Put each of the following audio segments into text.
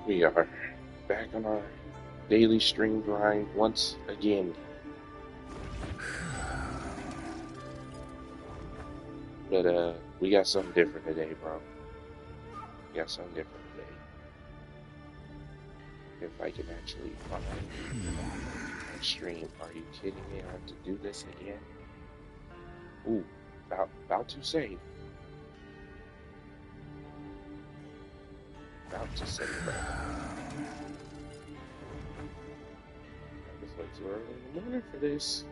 We are back on our daily stream grind once again. But we got something different today, bro. We got something different today. If I can actually find my stream. Are you kidding me? I have to do this again? Ooh, about to save. About to save, bro. It's way too early in the morning for this.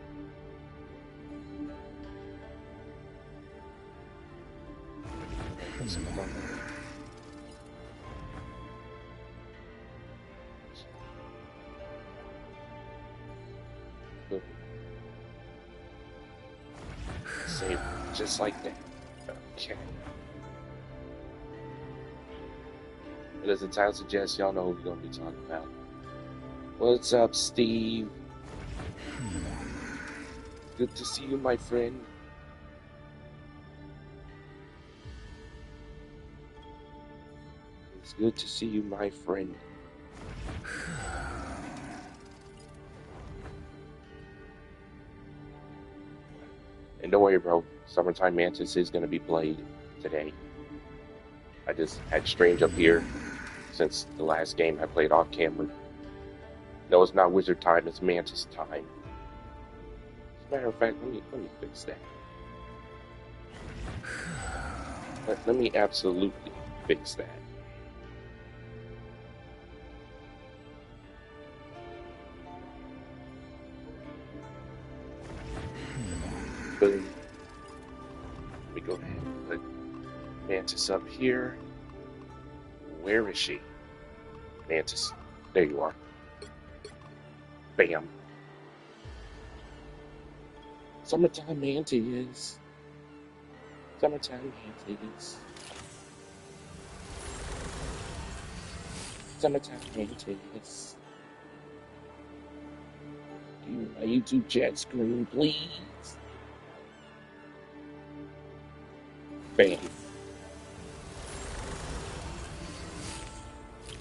Save just like that. Okay. But as the title suggests, y'all know who we're gonna be talking about. What's up, Steve? Good to see you, my friend. It's good to see you, my friend. And don't worry, bro. Summertime Mantis is going to be played today. I just had Strange up here since the last game I played off camera. No, it's not Wizard time. It's Mantis time. As a matter of fact, let me fix that. Let me absolutely fix that. Boom. Let me go ahead and put Mantis up here. Where is she? Mantis. There you are. Bam. Summertime Mantis. Summertime Mantis. Summertime Mantis. Do my YouTube chat screen, please? Bam.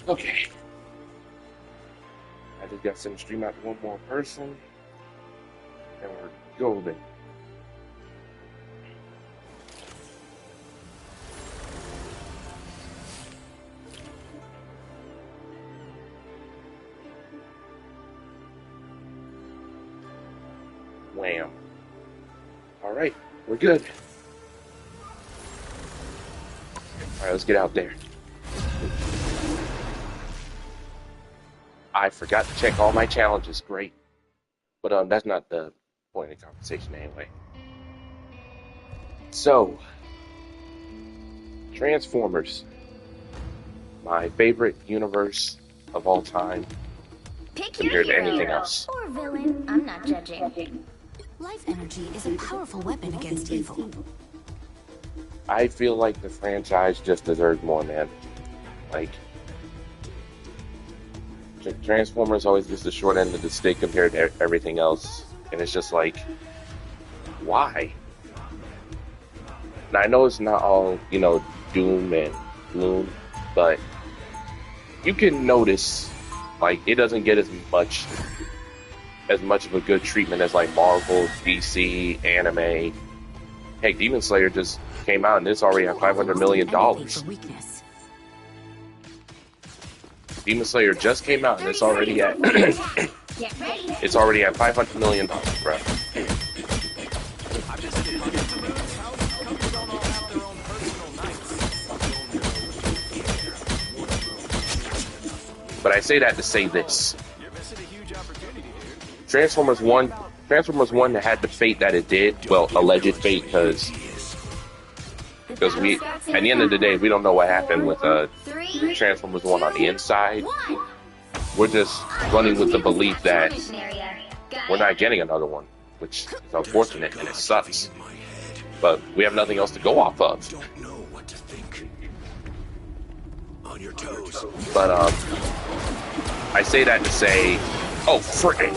Okay. I just got to send the stream out to one more person. And we're golden. Wham. Alright, we're good. Alright, let's get out there. I forgot to check all my challenges. Great. But that's not the point of the conversation anyway. So, Transformers. My favorite universe of all time. Pick compared to your anything hero else. or villain. I'm not judging. Life energy is a powerful weapon against evil. I feel like the franchise just deserves more, man. Like, Transformers always gets the short end of the stick compared to everything else. And it's just like, why? Now, I know it's not all, doom and gloom, but you can notice, like, it doesn't get as much of a good treatment as, like, Marvel, DC, anime. Heck, Demon Slayer just came out and it's already at $500 million. Demon Slayer just came out and it's already at $500 million, bro. But I say that to say this. Transformers 1 had the fate that it did. Well, alleged fate, because we, at the end of the day, we don't know what happened with Transformers 1 on the inside. We're just running with the belief that we're not getting another one, which is unfortunate and it sucks. But we have nothing else to go off of. But I say that to say, oh, frick.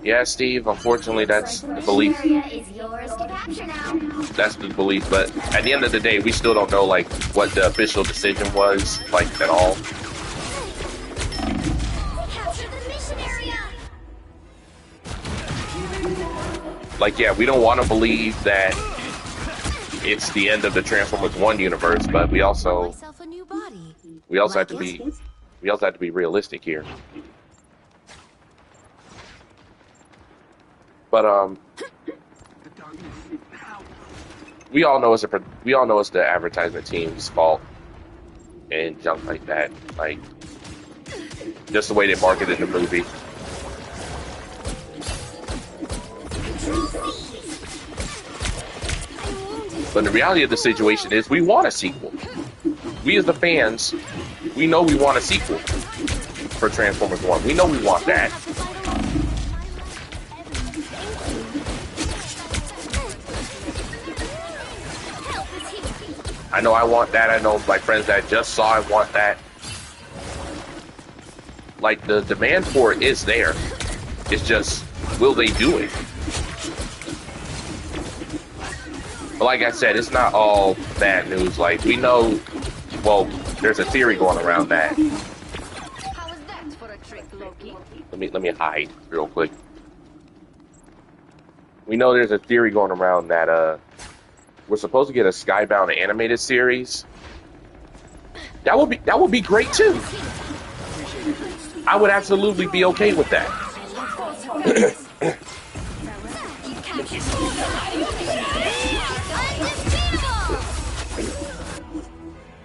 Yeah, Steve, unfortunately, that's the belief. Area is yours to capture now. That's the belief, but at the end of the day, we still don't know, like, what the official decision was, like, at all. Capture the mission area. Like, yeah, we don't want to believe that it's the end of the Transformers 1 universe, but we also Myself a new body. have to be realistic here. But we all know it's the advertisement team's fault and junk like that. Like, just the way they marketed the movie. But the reality of the situation is we want a sequel. We as the fans, we know we want a sequel for Transformers 1. We know we want that. I know I want that. I know my friends that just saw it want that. Like, the demand for it is there. It's just, will they do it? But like I said, it's not all bad news. Like, we know, well, there's a theory going around that. How was that for a trick, Loki? Let me hide real quick. We know there's a theory going around that we're supposed to get a Skybound animated series. That would be great too. I would absolutely be okay with that.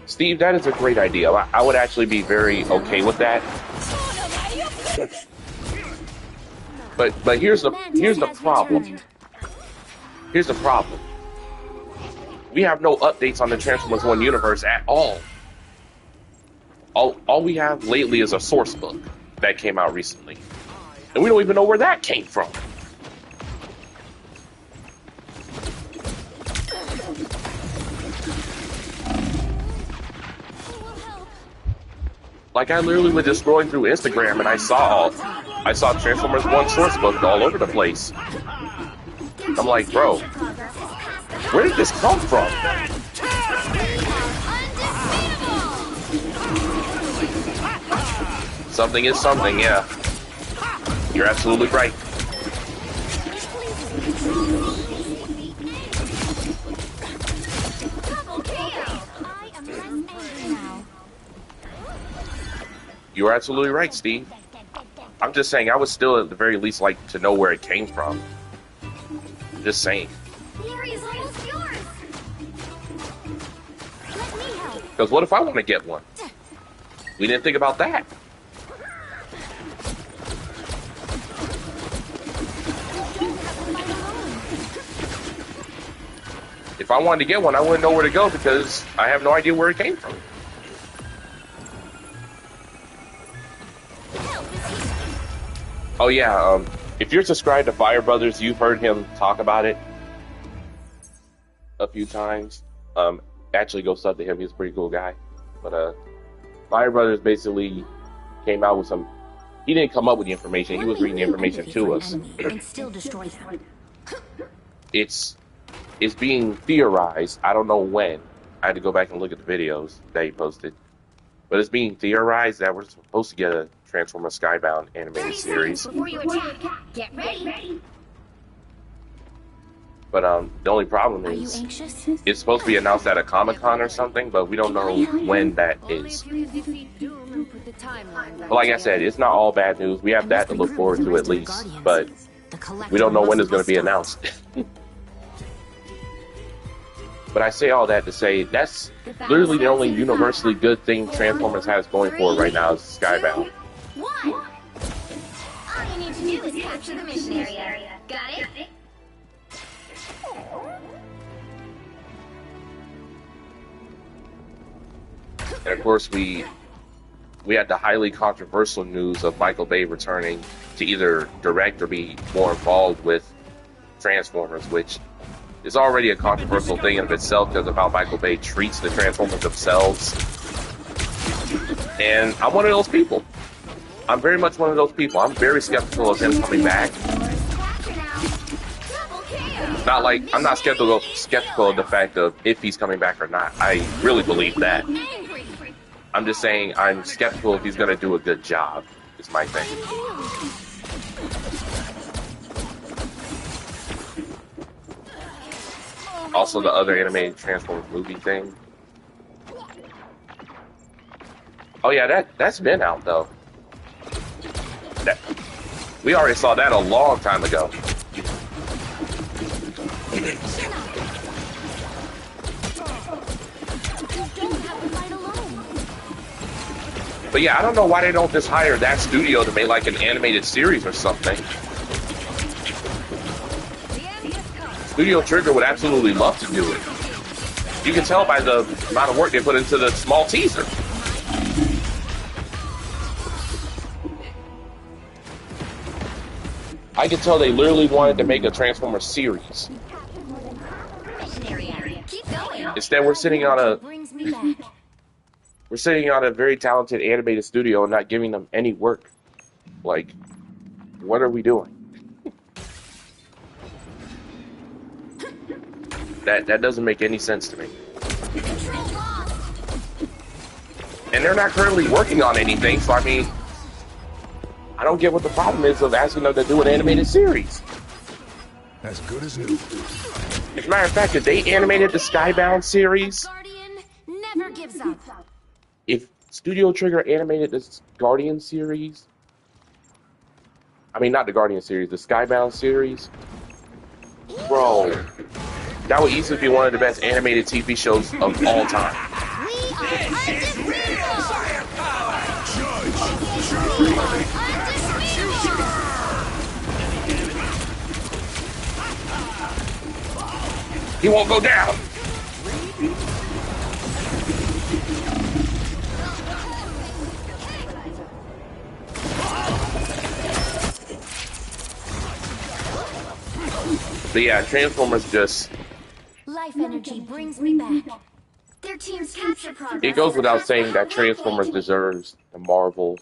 Steve, that is a great idea. I would actually be very okay with that. But here's the problem. Here's the problem. We have no updates on the Transformers 1 universe at all. All we have lately is a source book that came out recently. And we don't even know where that came from. Like, I literally was just scrolling through Instagram and I saw Transformers 1 source book all over the place. I'm like, bro, where did this come from? Something is something, yeah. You're absolutely right. You're absolutely right, Steve. I'm just saying, I would still at the very least like to know where it came from. Just saying. Because what if I want to get one? We didn't think about that. If I wanted to get one, I wouldn't know where to go because I have no idea where it came from. Oh yeah, if you're subscribed to Fire Brothers, you've heard him talk about it a few times. Actually go sub to him, he's a pretty cool guy. But Fire Brothers basically came out with some, he didn't come up with the information, he was reading the information to us. And still destroy them. It's being theorized, I don't know when. I had to go back and look at the videos that he posted. But it's being theorized that we're supposed to get a Transformers Skybound animated series. Before you attack, get ready. But the only problem is it's supposed to be announced at a Comic-Con or something, but we don't know when that is. But like I said, it's not all bad news. We have that to look forward to at least, but we don't know when it's going to be announced. But I say all that to say that's literally the only universally good thing Transformers has going for it right now is Skybound. One. All you need to do is capture the mission area. Got it? And of course, we had the highly controversial news of Michael Bay returning to either direct or be more involved with Transformers, which is already a controversial thing in of itself because of how Michael Bay treats the Transformers themselves. And I'm one of those people. I'm very much one of those people. I'm very skeptical of him coming back. Not like I'm not skeptical of the fact of if he's coming back or not. I really believe that. I'm just saying I'm skeptical if he's gonna do a good job. Is my thing. Also, the other animated Transformers movie thing. Oh yeah, that's been out though. We already saw that a long time ago. But yeah, I don't know why they don't just hire that studio to make like an animated series or something. Studio Trigger would absolutely love to do it. You can tell by the amount of work they put into the small teaser. I could tell they literally wanted to make a Transformers series. Instead, we're sitting on a very talented animated studio and not giving them any work. Like, what are we doing? That doesn't make any sense to me. And they're not currently working on anything, so I mean, I don't get what the problem is of asking them to do an animated series. As good as new. As a matter of fact, if they animated the Skybound series, Guardian never gives up. if Studio Trigger animated this Guardian series, I mean, not the Guardian series, the Skybound series, bro, that would easily be one of the best animated TV shows of all time. We are undefeated. He won't go down. But yeah, Transformers just... Life energy brings me back. Their team's capture progress. It goes without saying that Transformers deserves the Marvel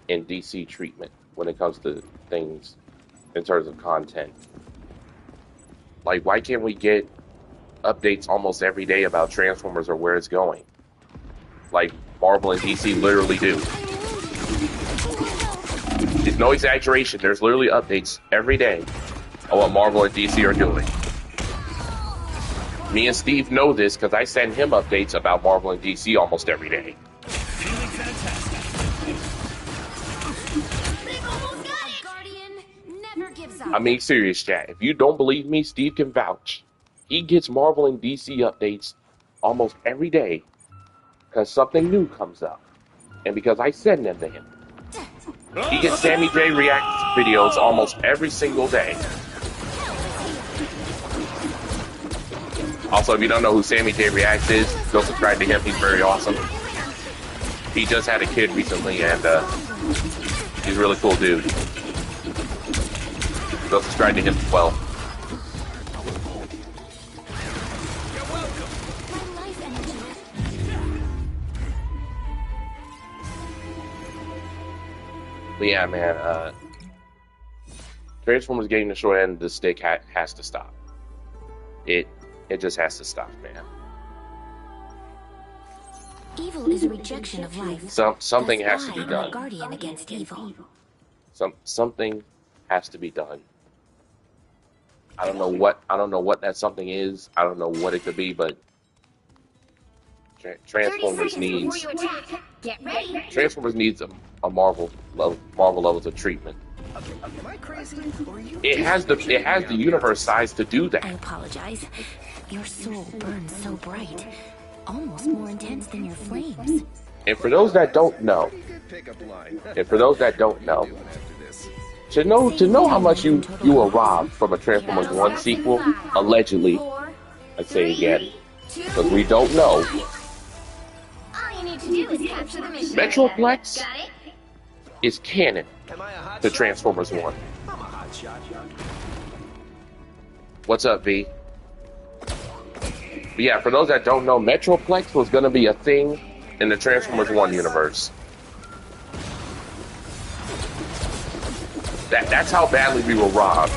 and DC treatment when it comes to things in terms of content. Like, why can't we get updates almost every day about Transformers or where it's going? Like Marvel and DC literally do. It's no exaggeration. There's literally updates every day on what Marvel and DC are doing. Me and Steve know this because I send him updates about Marvel and DC almost every day. Guardian never gives up. I mean, serious chat. If you don't believe me, Steve can vouch. He gets Marvel and DC updates almost every day because something new comes up. And because I send them to him. He gets Sammy J React videos almost every single day. Also, if you don't know who Sammy J Reacts is, go subscribe to him. He's very awesome. He just had a kid recently, and he's a really cool dude. Go subscribe to him as well. But yeah, man, Transformers getting the short end of the stick has to stop. It just has to stop, man. Evil is a rejection of life. Something That's has to why be I'm a done. guardian against evil. Something has to be done. I don't know what that something is. I don't know what it could be, but Transformers needs Get ready. Transformers needs a Marvel levels of treatment. Am I crazy? Or are you It has the universe size to do I that. apologize. Your soul burns so bright, almost more intense than your flames. And for those that don't know, pickup line? to know how much you were robbed from a Transformers 1 sequel, allegedly, I say again, because we don't know. All you need to do is capture the mission. Metroplex Got it? is canon Am I a hot to shot? Transformers 1. I'm a hot shot. What's up, V? But yeah, for those that don't know, Metroplex was going to be a thing in the Transformers 1 universe. That's how badly we were robbed.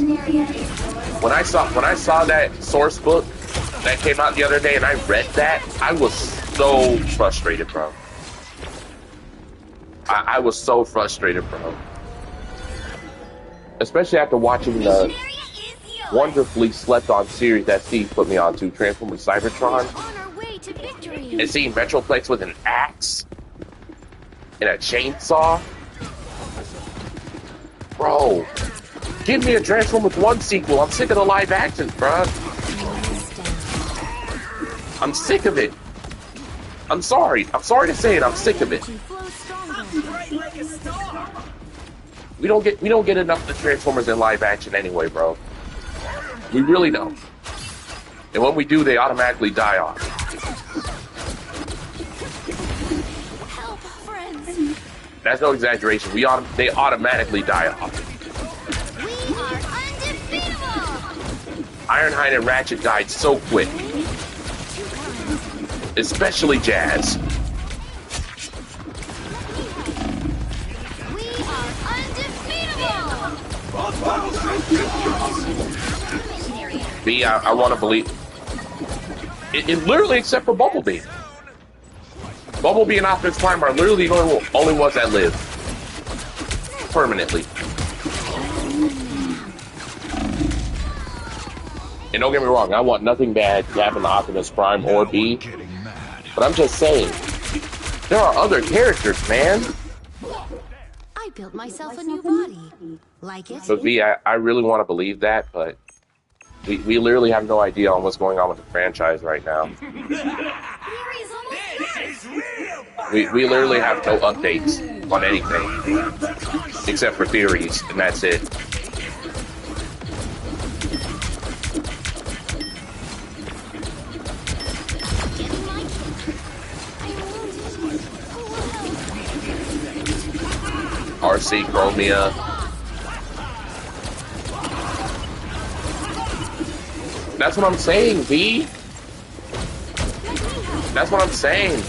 mission area is yours. When I saw that source book that came out the other day and I read that, I was so frustrated, bro. I was so frustrated, bro. Especially after watching the Mission area is yours. wonderfully slept on series that Steve put me on to, Transformers Cybertron, On our way to victory. and seeing Metroplex with an axe and a chainsaw. Bro, give me a Transformers 1 sequel. I'm sick of the live actions, bro. I'm sick of it. I'm sorry to say it, I'm sick of it. To flow stronger. Bright like a star. We don't get enough of the Transformers in live action anyway, bro. We really don't. And when we do, they automatically die off. Help, friends. That's no exaggeration. They automatically die off. We are undefeatable. Ironhide and Ratchet died so quick. Especially Jazz. We are undefeatable. Mission area. B, I want to believe. It literally, except for Bumblebee. Bumblebee and Optimus Prime are literally the only ones that live. Permanently. And don't get me wrong, I want nothing bad to happen to Optimus Prime or B. Getting mad. But I'm just saying, there are other characters, man. I built myself a new body. Like it? So V, I really want to believe that, but we literally have no idea on what's going on with the franchise right now. Fury's almost here. We literally have no updates on anything, except for theories, and that's it. Getting my kick. I'm wounded. Who will help? RC Chromia. That's what I'm saying, V. That's what I'm saying.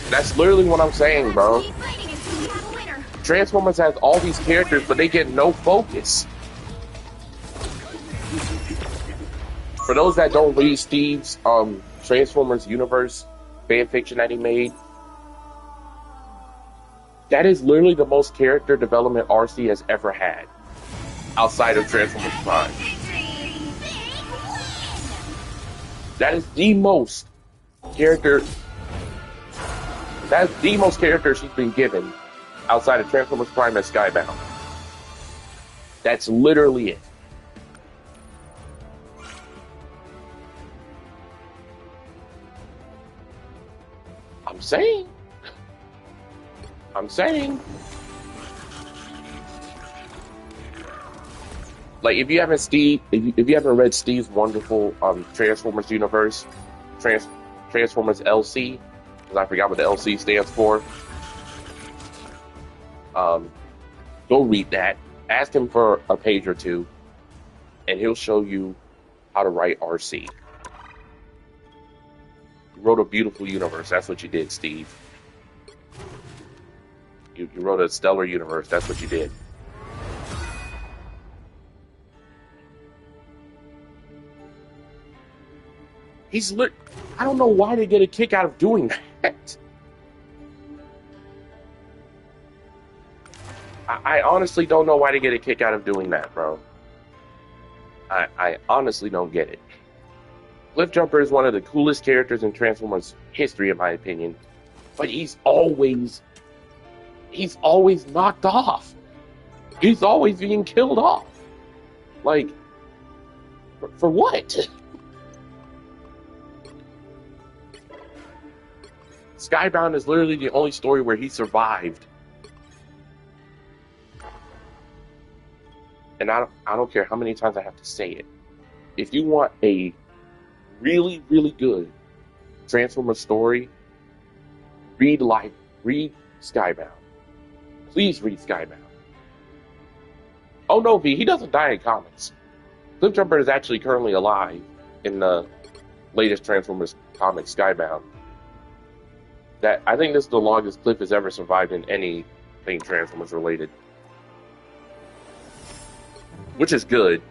That's literally what I'm saying, bro. Keep fighting until we have a winner. Transformers has all these characters, but they get no focus. For those that don't read Steve's Transformers universe fanfiction that he made, that is literally the most character development RC has ever had, outside of Transformers Prime. That is the most character. That's the most character she's been given outside of Transformers Prime and Skybound. That's literally it. I'm saying. Like, if you haven't read Steve's wonderful Transformers universe, Transformers LC, because I forgot what the LC stands for. Go read that. Ask him for a page or two, and he'll show you how to write RC. You wrote a beautiful universe. That's what you did, Steve. You wrote a stellar universe. That's what you did. I don't know why they get a kick out of doing that. I honestly don't know why they get a kick out of doing that, bro. I honestly don't get it. Cliffjumper is one of the coolest characters in Transformers history, in my opinion. But he's always knocked off. He's always being killed off. Like, for what? Skybound is literally the only story where he survived. And I don't care how many times I have to say it. If you want a really, really good Transformers story, read Skybound. Please read Skybound. Oh no, V, he doesn't die in comics. Cliffjumper is actually currently alive in the latest Transformers comic, Skybound. That I think this is the longest Cliff has ever survived in any anything Transformers related. Which is good,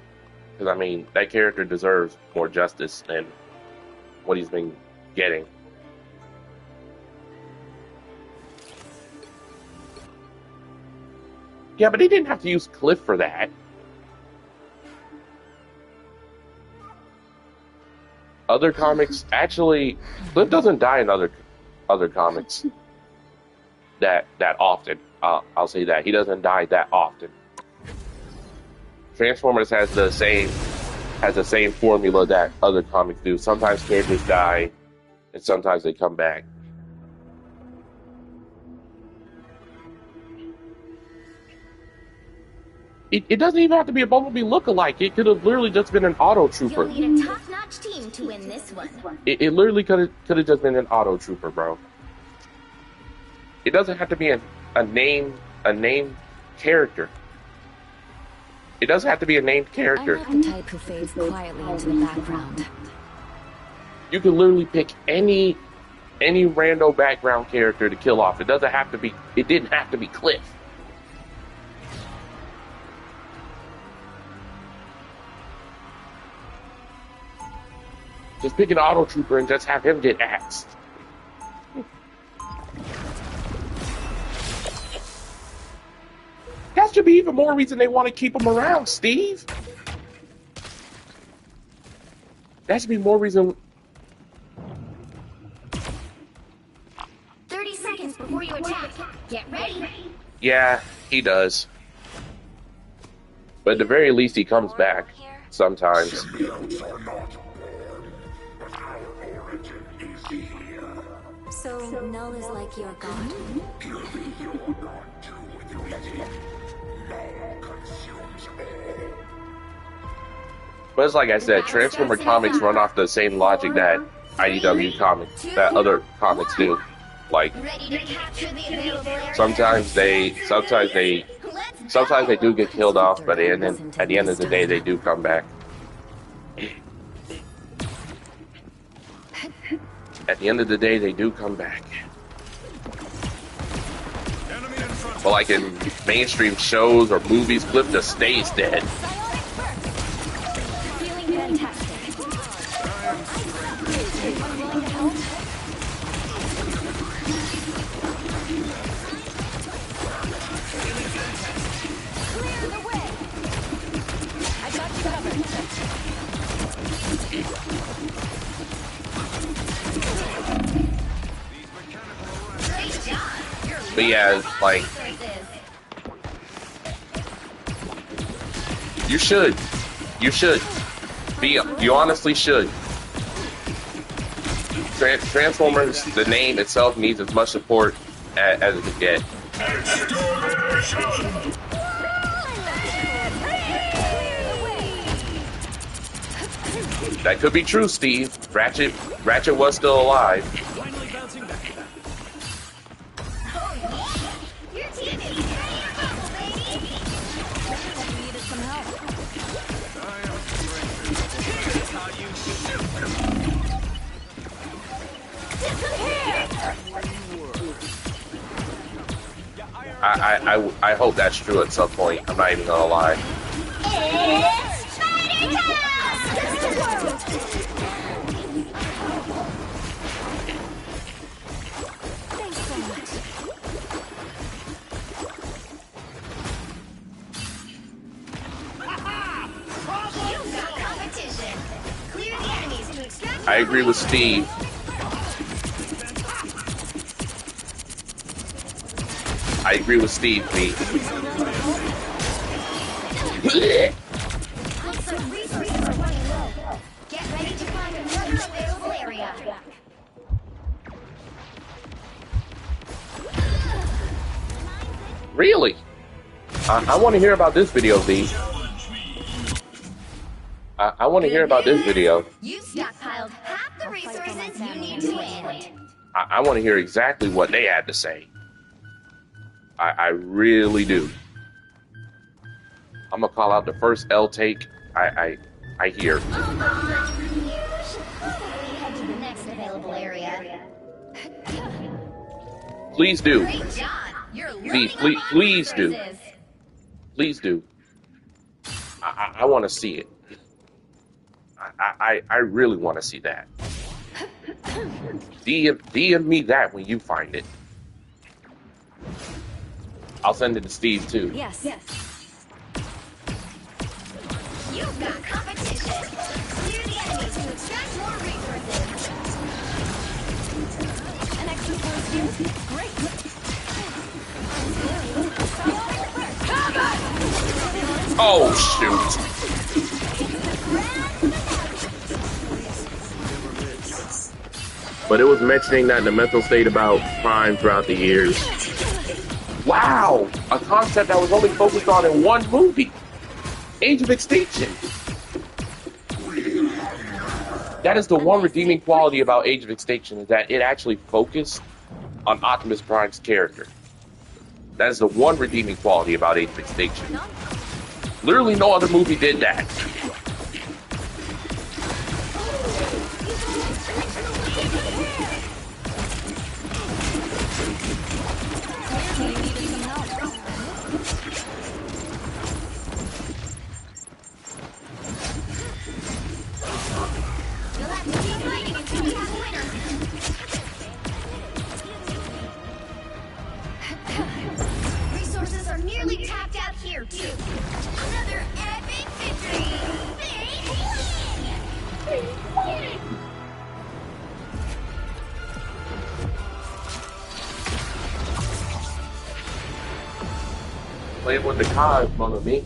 because I mean, that character deserves more justice than what he's been getting. Yeah, but he didn't have to use Cliff for that. Other comics, actually, Cliff doesn't die in other comics that often. I'll say that he doesn't die that often. Transformers has the same formula that other comics do. Sometimes characters die, and sometimes they come back. It doesn't even have to be a Bumblebee look-alike. It could have literally just been an Auto Trooper. You'll need a top-notch team to win this one. It literally could have just been an Auto Trooper, bro. It doesn't have to be a named character. It doesn't have to be a named character. I'm not the type who fades quietly into the background. You can literally pick any rando background character to kill off. It doesn't have to be. It didn't have to be Cliff. Just pick an Auto Trooper and just have him get axed. That should be even more reason they want to keep him around, Steve. That should be more reason. 30 seconds before you attack. Get ready. Yeah, he does. But at the very least, he comes back sometimes. Symbiotes are not born, but our origin is here. So Null is like your god? Give me your god too when you let it. Null consumes all. But it's like I said, Transformer comics run off the same logic that IDW comics, that other comics do. Like, Ready to capture the available area. sometimes they do get killed off, but at the end of the day, they do come back. At the end of the day, they do come back. But like in mainstream shows or movies, Cliff just stays dead. Feeling fantastic. Unwilling to help? Clear the way. I got you covered. Great job. You're But yeah, like, you should. You should. You honestly should. Transformers, the name itself needs as much support as it can get. That could be true, Steve. Ratchet was still alive. Finally bouncing back. Your team is ready to rumble, baby. Needed some help. That's how you shoot. I hope that's true at some point. I'm not even gonna lie. It's Spider Time! Thanks so much. You've got competition. Clear the enemies to extract. I agree with Steve. I agree with Steve, me. Some resources are running low. Get ready to find another available area. Really? I want to hear about this video, V. I want to hear about this video. You've stockpiled half the resources you need to win. I want to hear exactly what they had to say. I really do. I'm gonna call out the first L take I hear. Head to the next available area. Please do. Great job. You're V, please do. Please do. I want to see it. I really want to see that. DM me that when you find it. I'll send it to Steve too. Yes. You've got competition. Clear the enemies to extract more resources. An extra force here. Great. Oh shoot! But it was mentioning that the mental state about crime throughout the years. Wow! A concept that was only focused on in one movie. Age of Extinction. That is the one redeeming quality about Age of Extinction, is that it actually focused on Optimus Prime's character. That is the one redeeming quality about Age of Extinction. Literally no other movie did that. You'll have to keep fighting until we have a winner. Resources are nearly tapped out here, too. Another epic victory! They win! Playing with the cards, mother me.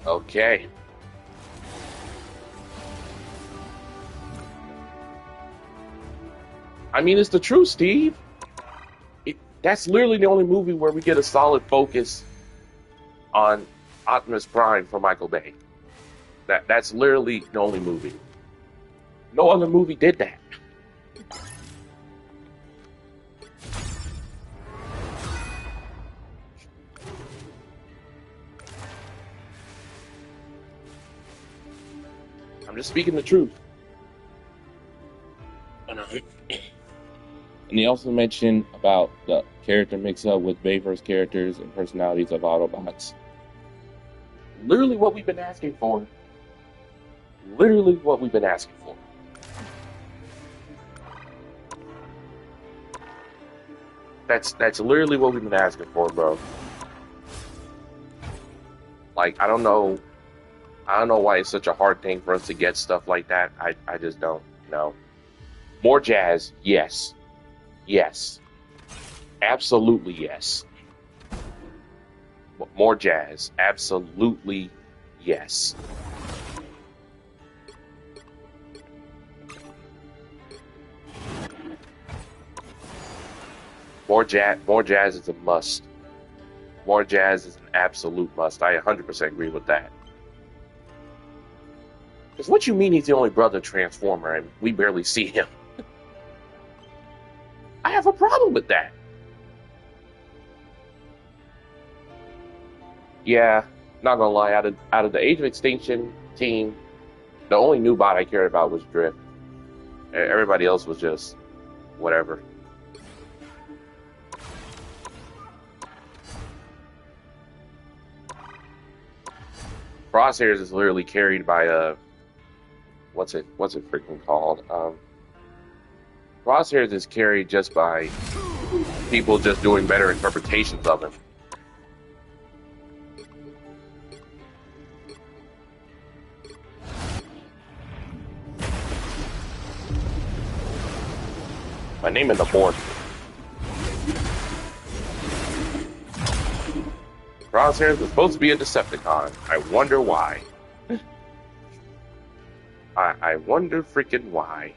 Okay. I mean, it's the truth, Steve. That's literally the only movie where we get a solid focus on Optimus Prime for Michael Bay. That's literally the only movie. No other movie did that. I'm just speaking the truth. And he also mentioned about the character mix-up with Bayverse characters and personalities of Autobots. Literally what we've been asking for. Literally what we've been asking for. That's literally what we've been asking for, bro. Like, I don't know why it's such a hard thing for us to get stuff like that. I just don't know. More jazz, yes. Yes. Absolutely yes. More jazz, absolutely yes. More jazz is a must. More jazz is an absolute must. I 100% agree with that. Because what you mean he's the only brother Transformer and we barely see him? I have a problem with that. Yeah, not gonna lie, out of the Age of Extinction team, the only new bot I cared about was Drift. Everybody else was just whatever. Crosshairs is literally carried by what's it freaking called? Crosshairs is carried just by people just doing better interpretations of him. My name in the board. Crosshairs was supposed to be a Decepticon. I wonder why. I wonder freaking why.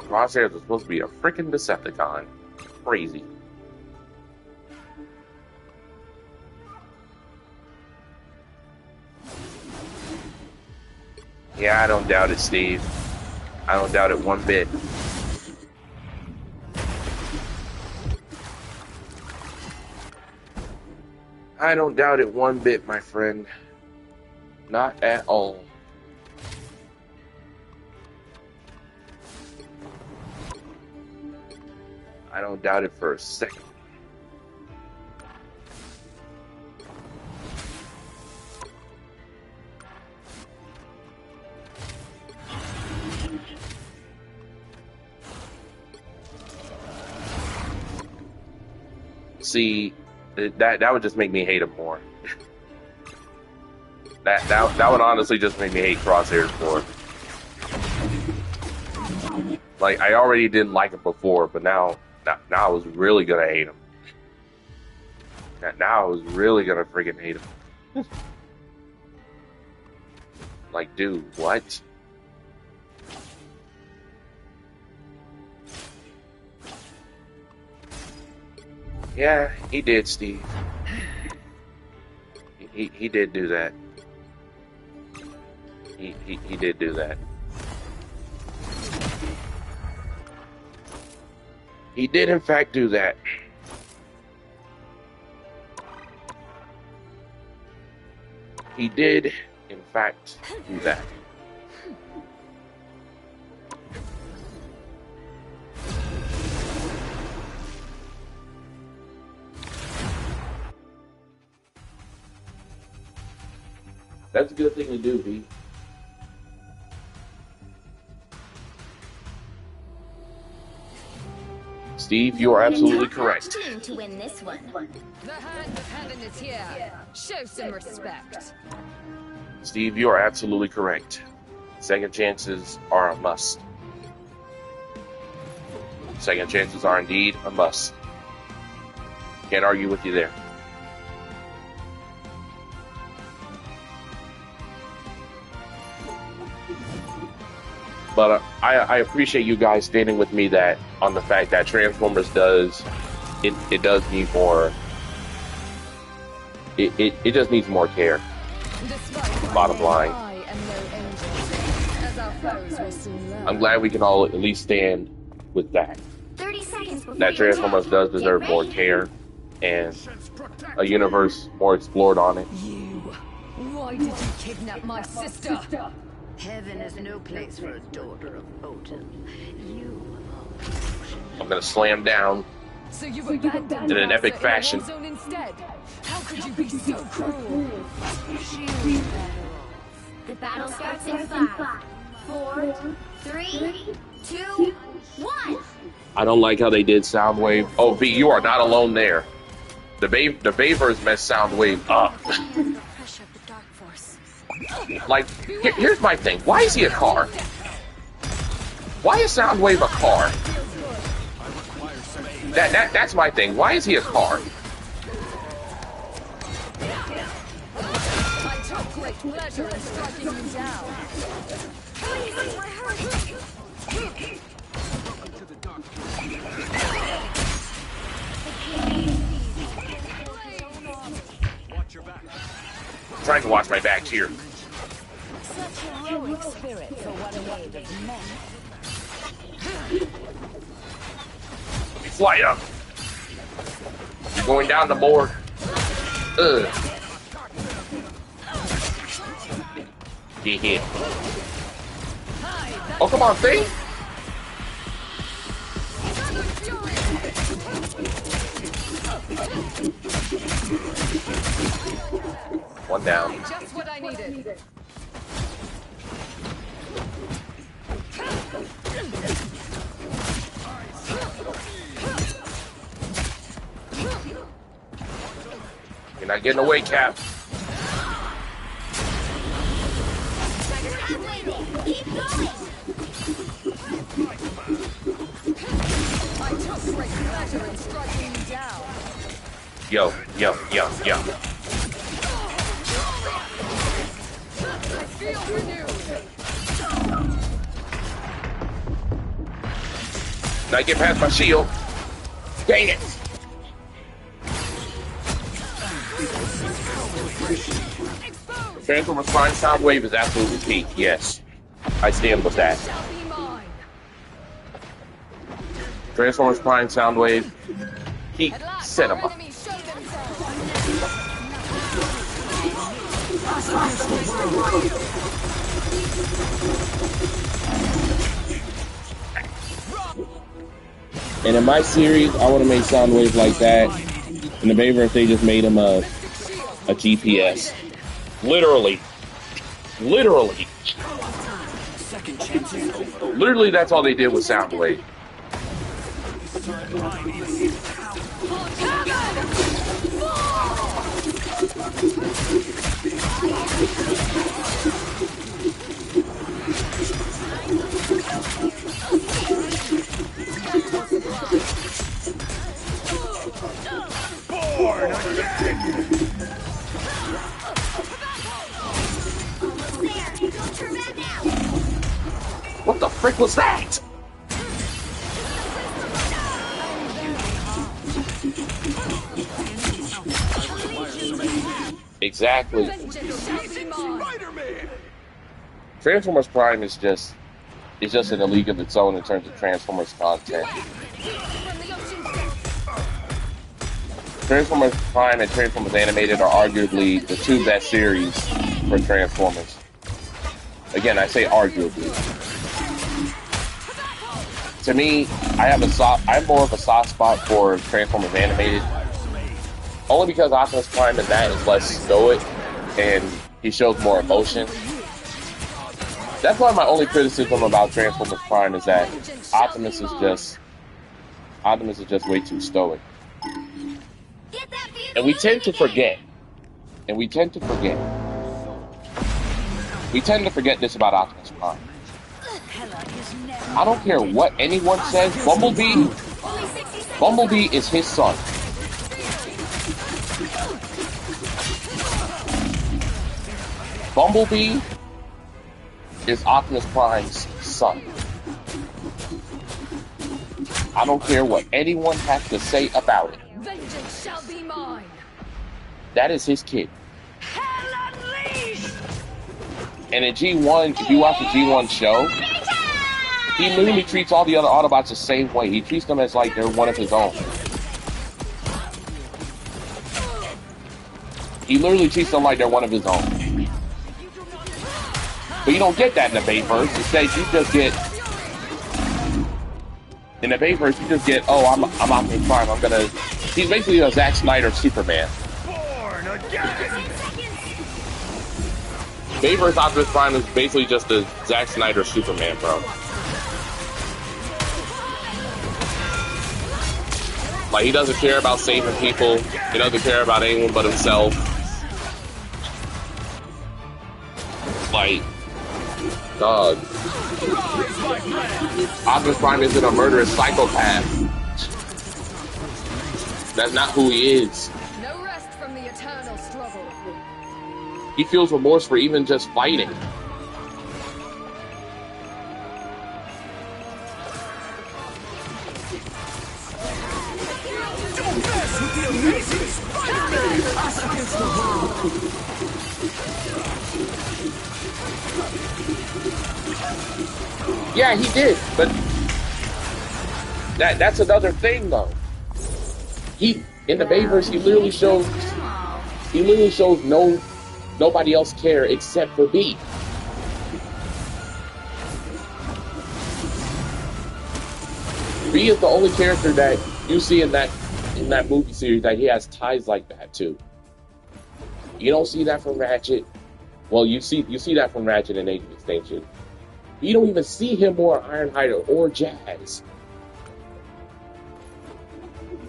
Crosshairs was supposed to be a freaking Decepticon. Crazy. Yeah, I don't doubt it, Steve. I don't doubt it one bit. I don't doubt it one bit, my friend. Not at all. I don't doubt it for a second. See, that would just make me hate him more. That would honestly just make me hate Crosshairs more. Like, I already didn't like him before, but now I was really gonna hate him. Now I was really gonna freaking hate him. Like, dude, what? Yeah, he did, Steve. He did do that. He did do that. He did, in fact, do that. He did, in fact, do that. That's a good thing to do, V. Steve, you are absolutely correct. To win this one. The hand of heaven is here. Show some respect. Steve, you are absolutely correct. Second chances are a must. Second chances are indeed a must. Can't argue with you there. But I appreciate you guys standing with me that on the fact that Transformers does need more. It just needs more care. Bottom line. I'm glad we can all at least stand with that. 30 seconds before That Transformers does Get deserve more ready. care and a universe more explored on it. You. Why did you kidnap my sister? Heaven is no place for a daughter of Odin. You I'm gonna slam down. So you've abandoned In an her epic in a fashion. war zone instead. How could you be so cruel? The battle starts in 5, 4, 3, 2, 1. I don't like how they did Soundwave. Oh, V, you are not alone there. The Bavers messed Soundwave up. Pressure of the Dark Force. Like, here's my thing. Why is he a car? Why is Soundwave a car? That's my thing. Why is he a car? I took great pleasure in striking you down. Watch your back. I'm trying to watch my back here. Such heroic spirit for one made of men. Let me fly up. You're going down the board. Ugh. Get hit. Oh, come on, Faith. One down. Just what I needed. You're not getting away, Cap. Keep going. I took great pleasure in striking you down. Yo. I feel renewed. Now I get past my shield. Dang it. Transformers Prime Soundwave is absolutely peak, yes. I stand with that. Shall be mine. Transformers Prime Soundwave, peak At last, our cinema. enemies show themselves. And in my series, I want to make Soundwave like that. In the Bayverse, they just made him a GPS. Literally. Literally. Literally, that's all they did with Soundwave. What the frick was that? Exactly. Transformers Prime is just in a league of its own in terms of Transformers content. Transformers Prime and Transformers Animated are arguably the two best series for Transformers. Again, I say arguably. To me, I'm more of a soft spot for Transformers Animated. Only because Optimus Prime in that is less stoic and he shows more emotion. That's why my only criticism about Transformers Prime is that Optimus is just way too stoic. And we tend to forget. We tend to forget this about Optimus Prime. I don't care what anyone says, Bumblebee is his son. Bumblebee is Optimus Prime's son. I don't care what anyone has to say about it. Vengeance shall be mine. That is his kid. And in G1, if you watch the G1 show, he literally treats all the other Autobots the same way. He treats them as like they're one of his own. He literally treats them like they're one of his own. But you don't get that in the Bayverse. Instead, you just get... In the Bayverse, you just get, oh, I'm Optimus Prime. He's basically a Zack Snyder Superman. Bayverse Optimus Prime is basically just a Zack Snyder Superman, bro. Like, he doesn't care about saving people. He doesn't care about anyone but himself. Like, dog. Optimus Prime isn't a murderous psychopath. That's not who he is. No rest from the eternal struggle. He feels remorse for even just fighting. Don't mess with the amazing Spider-Man! Us against the world! Yeah, he did, but that's another thing though. In the Bayverse, he literally shows nobody else care except for B. B is the only character that you see in that movie series that he has ties like that to. You don't see that from Ratchet. Well, you see that from Ratchet and Age of Extinction. You don't even see him or Ironhide or Jazz.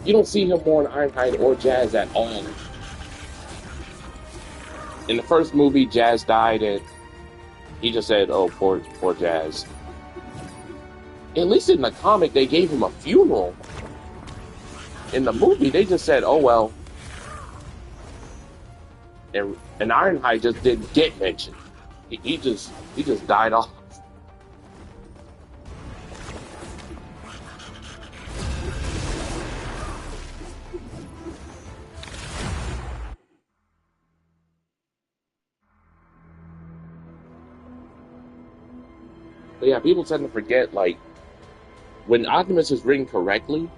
You don't see him more in Ironhide or Jazz at all. In the first movie, Jazz died and he just said, oh, poor Jazz. At least in the comic, they gave him a funeral. In the movie, they just said, oh, well. And Ironhide just didn't get mentioned. He just died off. But yeah, people tend to forget, like, when Optimus is written correctly,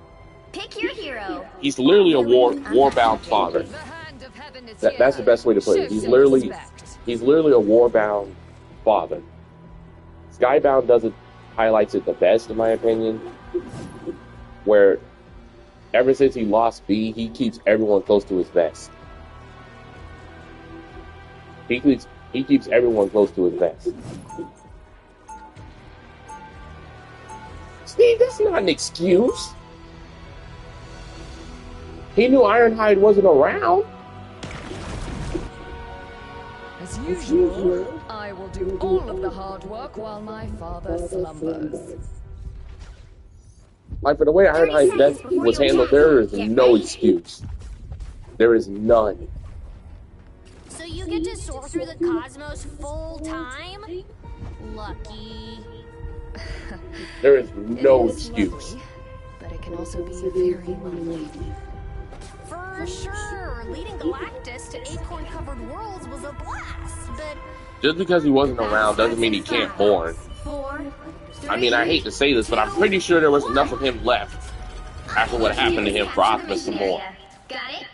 Pick your hero. he's literally a war-bound father. That's the best way to put it. He's literally He's literally a war-bound father. Skybound doesn't highlights it the best, in my opinion. Where ever since he lost B, he keeps everyone close to his vest. He keeps everyone close to his vest. Steve, that's not an excuse. He knew Ironhide wasn't around. As usual, I will do all of the hard work while my father slumbers. Like, for the way Ironhide's death was handled, there is no excuse. There is none. So you get to soar through the cosmos full time? Lucky. There is no It is excuse. lovely, but it can also be very lonely. For sure, leading Galactus to acorn-covered worlds was a blast, but... Just because he wasn't around doesn't mean he can't mourn. 4, I mean, I hate to say this, but I'm pretty sure there was enough of him left after what happened to him for Optimus to mourn. Got it?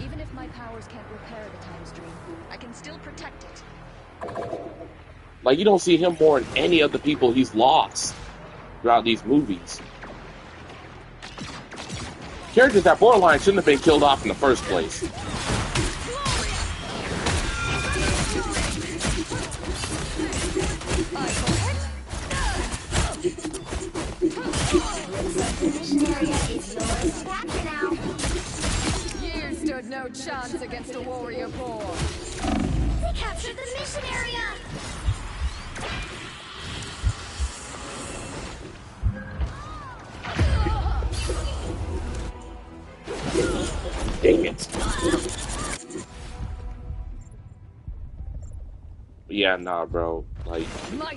Even if my powers can't repair the time stream, I can still protect it. Like, you don't see him mourn any of the people he's lost throughout these movies. Characters that borderline shouldn't have been killed off in the first place. You stood no chance against a warrior paw. They captured the mission area! Dang it. Yeah, nah, bro. Like,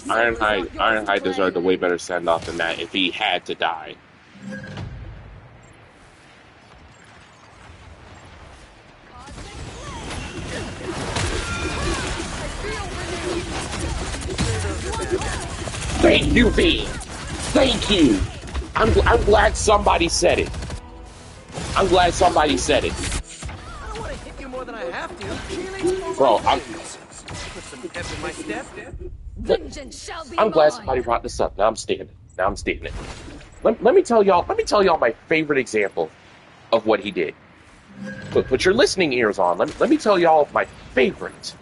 Ironhide deserved a way better send-off than that if he had to die. Thank you, V. Thank you. I'm glad somebody said it. I'm glad somebody said it. I don't want to hit you more than I have to. Cheerleading Bro, I'm put some pep in my step. Vengeance shall be glad mine. somebody brought this up. Now I'm stating it. Let me tell y'all my favorite example of what he did. Put your listening ears on. Let me tell y'all my favorite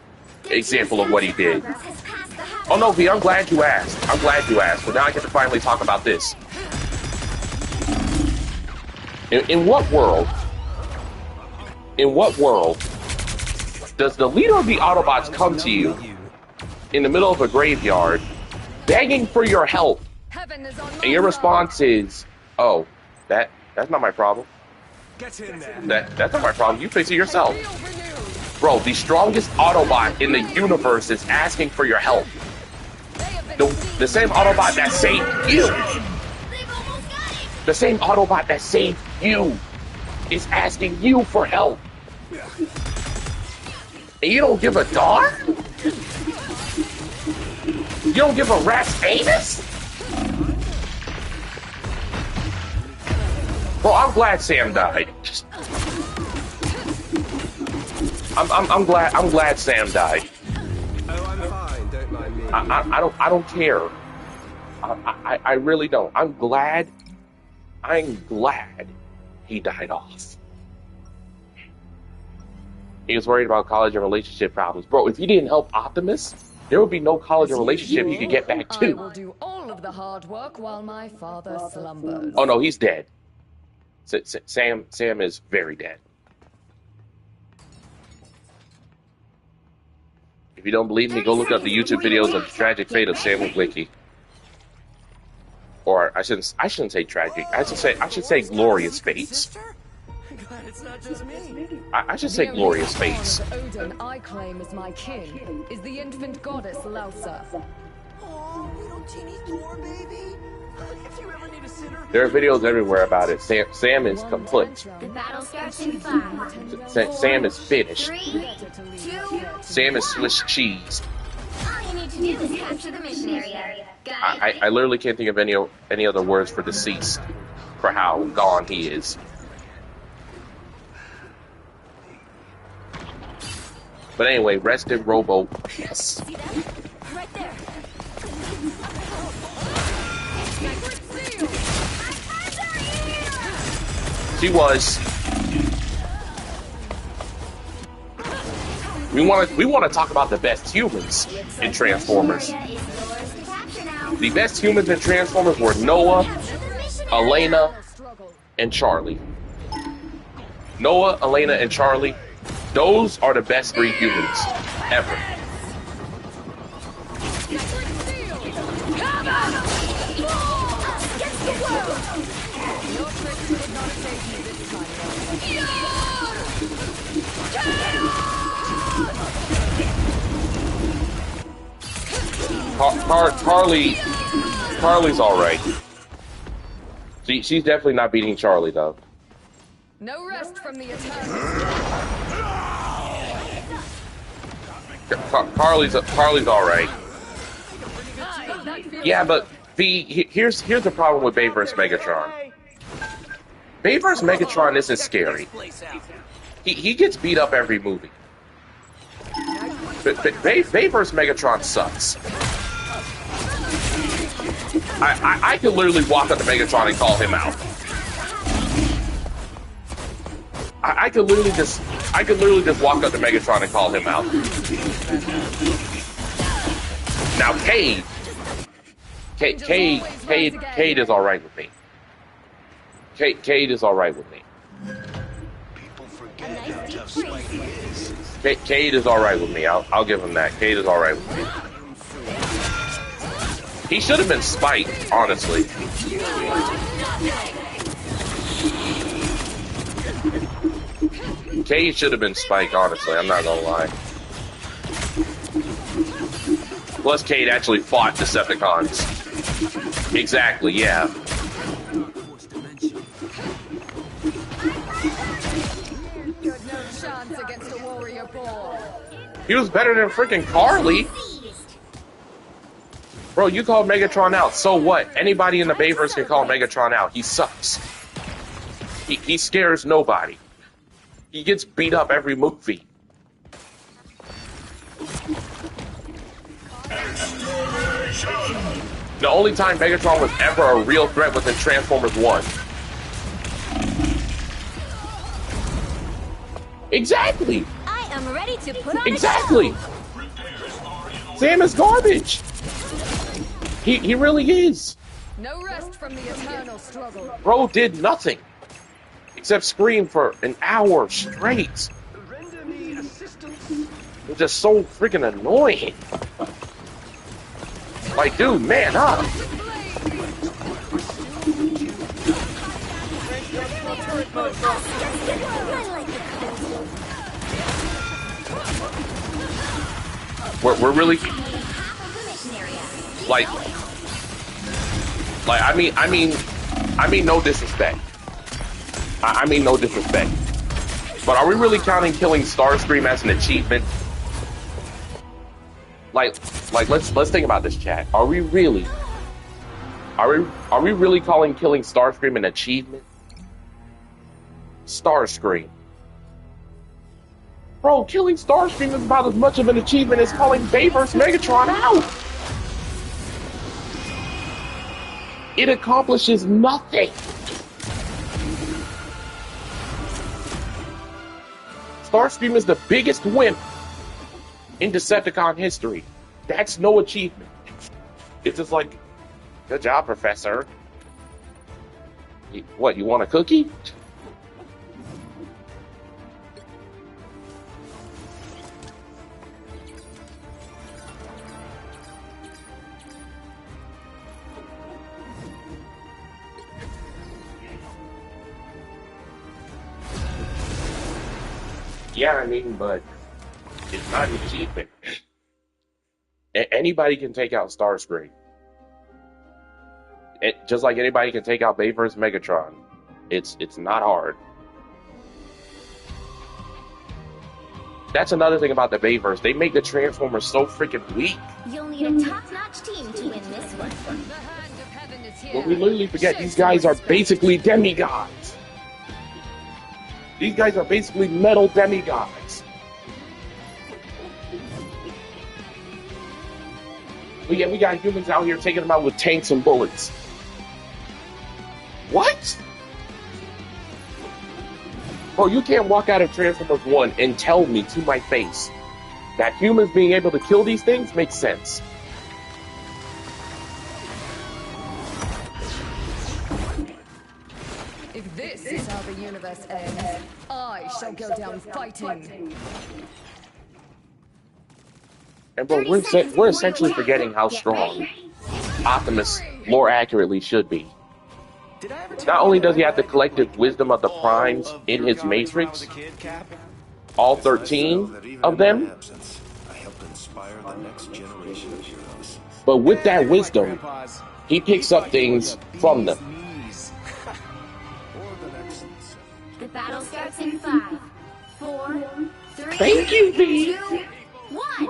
example of what he did. Oh no, V, I'm glad you asked. But now I get to finally talk about this. In what world does the leader of the Autobots come to you in the middle of a graveyard begging for your help, Heaven is on and your response is, "Oh, that's not my problem. Get in there. That's not my problem. You fix it yourself." Bro, the strongest Autobot in the universe is asking for your help. The same Autobot that saved you. They've almost got it! The same Autobot that saved you is asking you for help. And you don't give a darn? You don't give a rat's anus? Bro, I'm glad Sam died. I'm glad Sam died. Oh, I'm fine. Don't mind me. I don't care. I really don't. I'm glad he died off. He was worried about college and relationship problems. Bro, if you didn't help Optimus, there would be no college and relationship he could get back I will to. do all of the hard work while my father slumbers. Oh no, he's dead. Sam is very dead. If you don't believe me, go look up the YouTube videos of the tragic fate of Sam Witwicky. Or I shouldn't say tragic. I should say glorious fates. Glad it's not just me. I should say glorious fates. The Odin I claim as my king is the infant goddess Lausa. Oh, little teeny Thor baby. If you ever need a sitter. There are videos everywhere about it. Sam is kaput. The battle starts in 5, Sam is finished. 3, 2, Sam is Swiss cheese. all you need to do is capture the mission area. Got it? I literally can't think of any other words for deceased, for how gone he is. But anyway, rest in Robo. Yes. See that? Right there. She was. We want to talk about the best humans in Transformers. The best humans in Transformers were Noah, Elena, and Charlie. Noah, Elena, and Charlie. Those are the best three humans ever. Carly's all right. She's definitely not beating Charlie though. No rest from the Eternals. Carly's all right. Yeah, but here's the problem with Bay vs. Megatron. Bay vs. Megatron isn't scary. He gets beat up every movie. But Bay vs. Megatron sucks. I could literally walk up to Megatron and call him out. I could literally just walk up to Megatron and call him out. Now Cade is all right with me. Cade is all right with me. Cade is all right with me. I'll give him that. Cade is all right with me. He should have been Spike, honestly. Cade should have been Spike, honestly. I'm not gonna lie. Plus, Cade actually fought Decepticons. Exactly, yeah. He was better than freaking Carly. Bro, you called Megatron out. So what? Anybody in the Bayverse can call Megatron out. He sucks. He scares nobody. He gets beat up every movie. The only time Megatron was ever a real threat was in Transformers 1. Exactly. I am ready to put on exactly. Sam is garbage. He really is. No rest from the eternal struggle. Bro did nothing except scream for an hour straight. It's just so freaking annoying. Like, dude, man up. We're really like I mean no disrespect. I mean no disrespect. But are we really counting killing Starscream as an achievement? Like let's think about this, chat. Are we really calling killing Starscream an achievement? Starscream. Bro, killing Starscream is about as much of an achievement as calling Bay vs. Megatron out. It accomplishes nothing. Starscream is the biggest wimp in Decepticon history. That's no achievement. It's just like, good job, Professor. What, you want a cookie? Yeah, I mean, but it's not an achievement. Anybody can take out Starscream. Just like anybody can take out Bay vs. Megatron. It's not hard. That's another thing about the Bayverse. They make the Transformers so freaking weak. You'll need a top-notch team to win this one. The hand of heaven is here. But we literally forget these guys are basically demigods. These guys are basically metal demigods. But yeah, we got humans out here taking them out with tanks and bullets. What? Bro, you can't walk out of Transformers 1 and tell me to my face that humans being able to kill these things makes sense. If this is how the universe ends, I shall go down fighting. And bro, we're essentially forgetting how strong Optimus more accurately should be. Not only does he have the collective wisdom of the primes in his matrix, all 13 of them, but with that wisdom, he picks up things from them. The battle starts in 5, 4, 3, Thank you, V. 2, 1.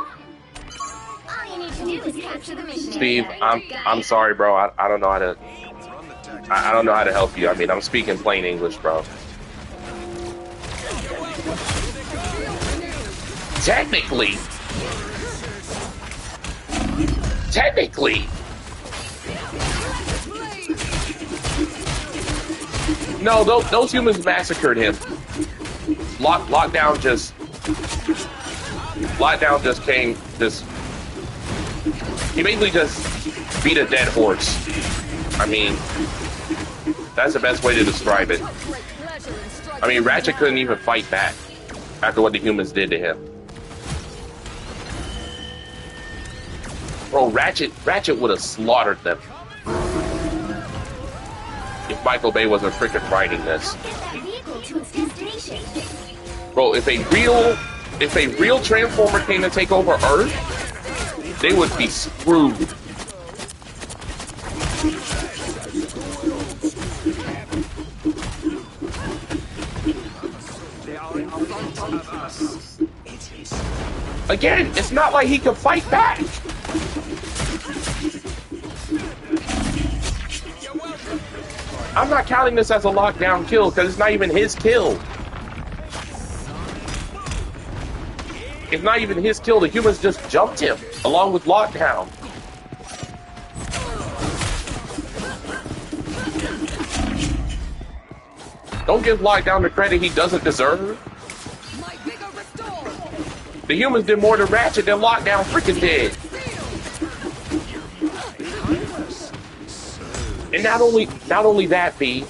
All you need to do is capture the mission. Steve, I'm sorry, bro. I don't know how to. I don't know how to help you. I mean, I'm speaking plain English, bro. Technically. No, those humans massacred him. Lockdown just came. He basically just beat a dead horse. I mean, that's the best way to describe it. I mean, Ratchet couldn't even fight back after what the humans did to him. Bro, Ratchet would have slaughtered them if Michael Bay wasn't freaking writing this. Bro, if a real Transformer came to take over Earth, they would be screwed. Again, it's not like he could fight back. I'm not counting this as a lockdown kill because it's not even his kill. It's not even his kill. The humans just jumped him along with Lockdown. Don't give Lockdown the credit he doesn't deserve. The humans did more to Ratchet than Lockdown freaking did. And not only that, B,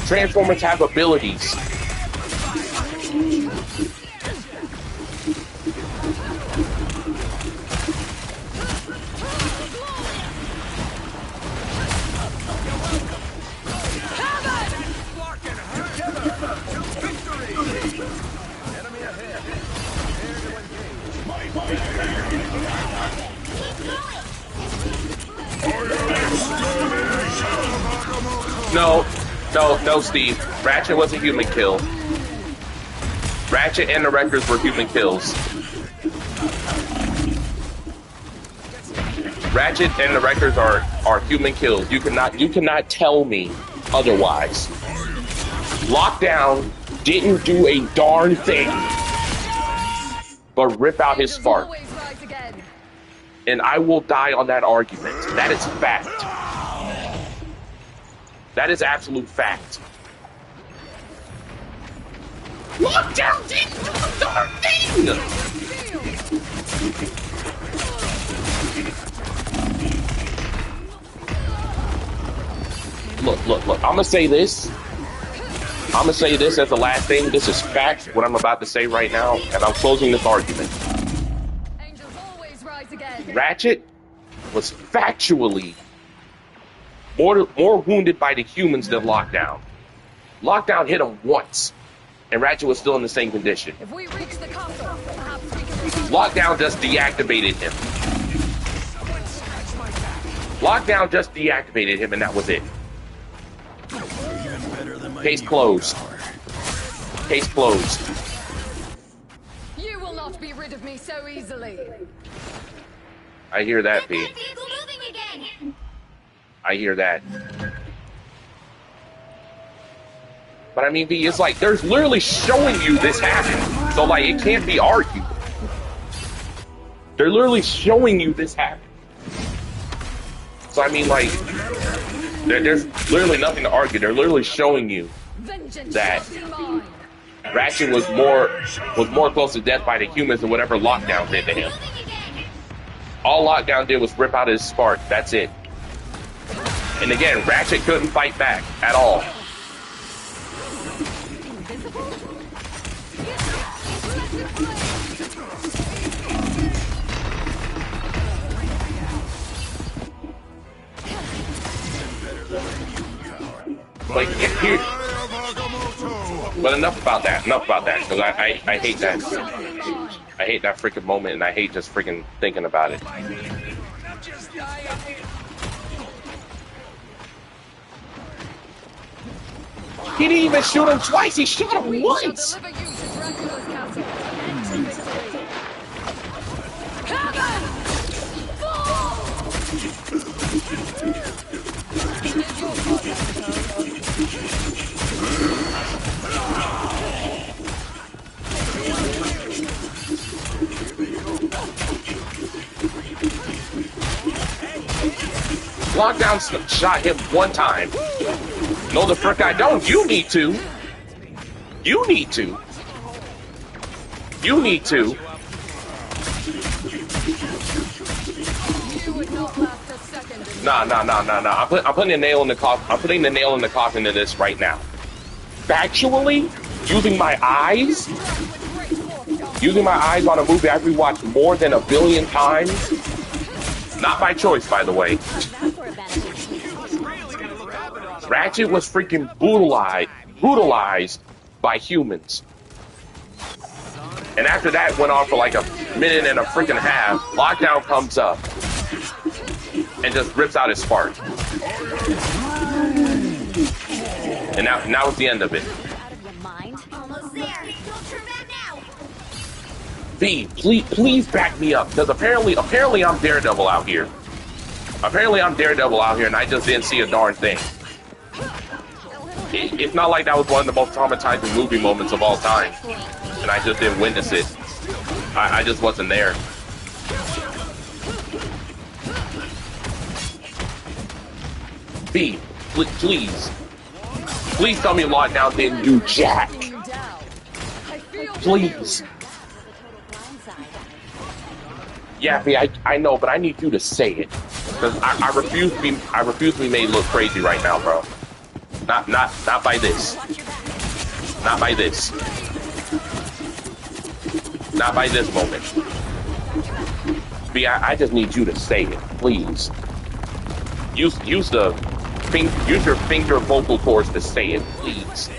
Transformers have abilities. No, Steve. Ratchet was a human kill. Ratchet and the Wreckers were human kills. Ratchet and the Wreckers are human kills. You cannot tell me otherwise. Lockdown didn't do a darn thing but rip out his spark. And I will die on that argument. That is fact. That is absolute fact. Lockdown didn't do a darn thing! Look. I'm gonna say this. I'm gonna say this as the last thing. This is fact, what I'm about to say right now, and I'm closing this argument. Ratchet was factually more wounded by the humans than Lockdown. Lockdown hit him once, and Ratchet was still in the same condition. If we reach the castle, perhaps we can... Lockdown just deactivated him. Lockdown just deactivated him, and that was it. Case closed. Case closed. You will not be rid of me so easily. I hear that, P. I hear that. But I mean, B, it's like, there's literally showing you this happen. So, like, it can't be argued. They're literally showing you this happen. So I mean, like, there's literally nothing to argue. They're literally showing you Vengeance that shall be mine. Ratchet was more close to death by the humans than whatever Lockdown did to him. All Lockdown did was rip out his spark. That's it. And again, Ratchet couldn't fight back at all. Like, here. But enough about that. Enough about that. Because I hate that. I hate that freaking moment, and I hate just freaking thinking about it. He didn't even shoot him twice. He shot him once. Deliver you to Dracula's castle and to victory. Heaven! Fall! He did your part, I Lockdown shot him one time. No, the frick I don't. You need to. You need to. You need to. You would not last a second. Nah. I'm putting a nail in the coffin. I'm putting the nail in the coffin of this right now. Factually, using my eyes on a movie I've rewatched more than 1 billion times. Not by choice, by the way. Ratchet was freaking brutalized by humans. And after that went on for like a minute and a freaking half, Lockdown comes up and just rips out his spark. And now it's the end of it. Almost there. Don't turn back now. V, please back me up, because apparently I'm Daredevil out here. Apparently I'm Daredevil out here, and I just didn't see a darn thing. It's not like that was one of the most traumatizing movie moments of all time, and I just didn't witness it. I just wasn't there. V, please tell me Lockdown didn't do jack. Please. Yeah, V, I know, but I need you to say it, because I refuse to be made look crazy right now, bro. Not by this. Not by this. Not by this moment. V, I just need you to say it, please. Use your finger vocal cords to say it, please.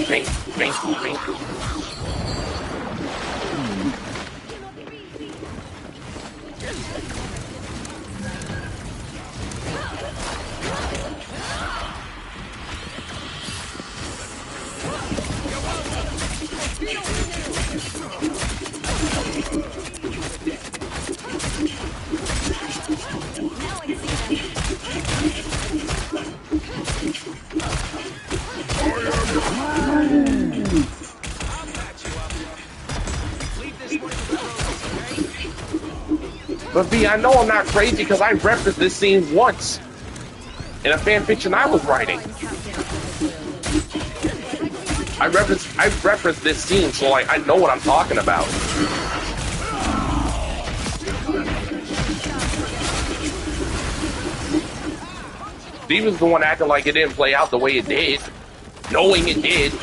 Bing. But V, I know I'm not crazy because I referenced this scene once in a fan fiction I was writing. I referenced this scene, so like I know what I'm talking about. Steve was the one acting like it didn't play out the way it did, knowing it did.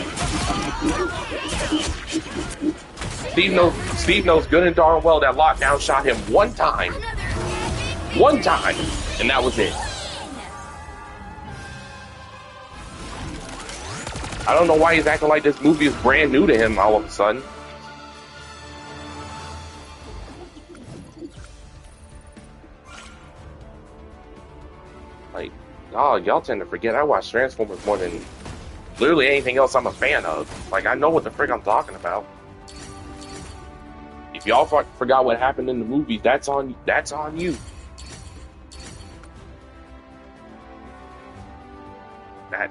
Steve knows good and darn well that Lockdown shot him one time, and that was it. I don't know why he's acting like this movie is brand new to him all of a sudden. Like, oh, y'all tend to forget I watch Transformers more than literally anything else I'm a fan of. Like, I know what the frick I'm talking about. If y'all forgot what happened in the movies, that's on you.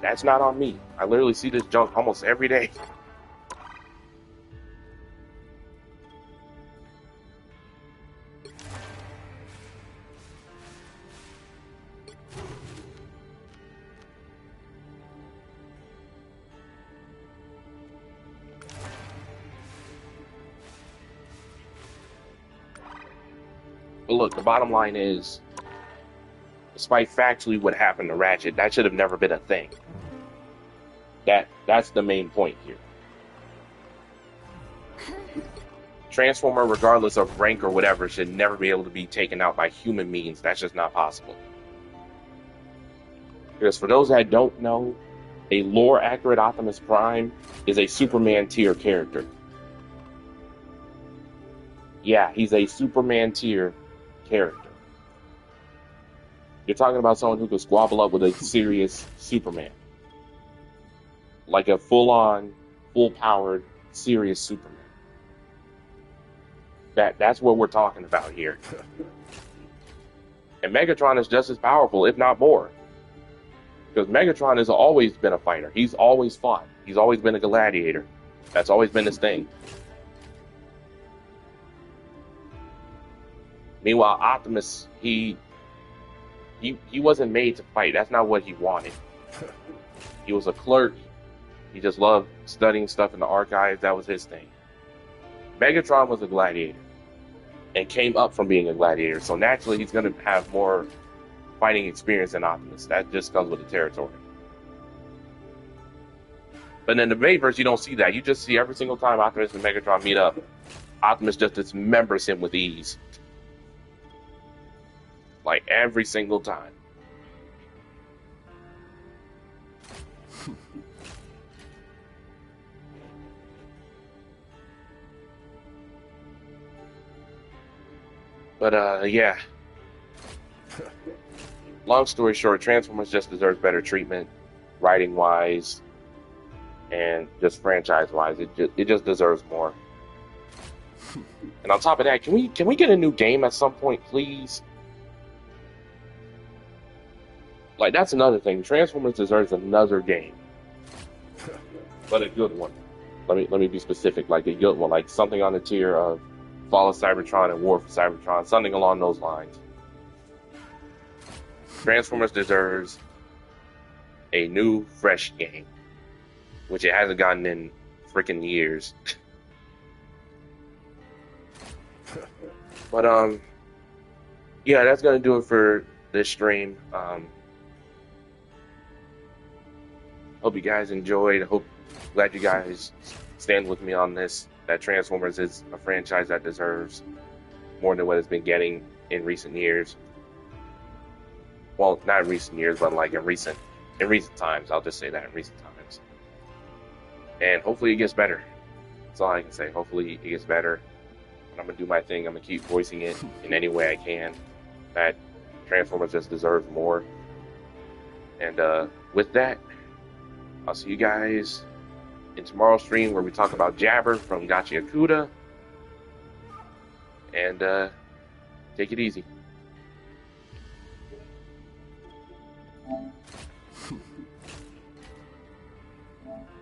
That's not on me. I literally see this junk almost every day. But look, the bottom line is, despite factually what happened to Ratchet, that should have never been a thing. That's the main point here. Transformer, regardless of rank or whatever, should never be able to be taken out by human means. That's just not possible. Because for those that don't know, a lore-accurate Optimus Prime is a Superman tier character. Yeah, he's a Superman tier character. You're talking about someone who could squabble up with a serious Superman. Like a full-on, full-powered, serious Superman. That's what we're talking about here. And Megatron is just as powerful, if not more. Because Megatron has always been a fighter. He's always fought. He's always been a gladiator. That's always been his thing. Meanwhile, Optimus, he wasn't made to fight. That's not what he wanted. He was a clerk. He just loved studying stuff in the archives. That was his thing. Megatron was a gladiator and came up from being a gladiator. So naturally, he's going to have more fighting experience than Optimus. That just comes with the territory. But in the Bayverse, you don't see that. You just see every single time Optimus and Megatron meet up, Optimus just dismembers him with ease. Like, every single time. But, yeah. Long story short, Transformers just deserves better treatment, writing-wise, and just franchise-wise. It just deserves more. And on top of that, can we get a new game at some point, please? Like, that's another thing. Transformers deserves another game. But a good one. Let me be specific. Like, a good one. Like, something on the tier of Fall of Cybertron and War for Cybertron. Something along those lines. Transformers deserves a new, fresh game. Which it hasn't gotten in freaking years. But, yeah, that's going to do it for this stream. Hope you guys enjoyed. Glad you guys stand with me on this. That Transformers is a franchise that deserves more than what it's been getting in recent years. Well, not in recent years, but like in recent times. I'll just say that, in recent times. And hopefully it gets better. That's all I can say. Hopefully it gets better. And I'm gonna do my thing. I'm gonna keep voicing it in any way I can. That Transformers just deserves more. And with that, I'll see you guys in tomorrow's stream where we talk about Jabber from Gacha Yakuda. And take it easy.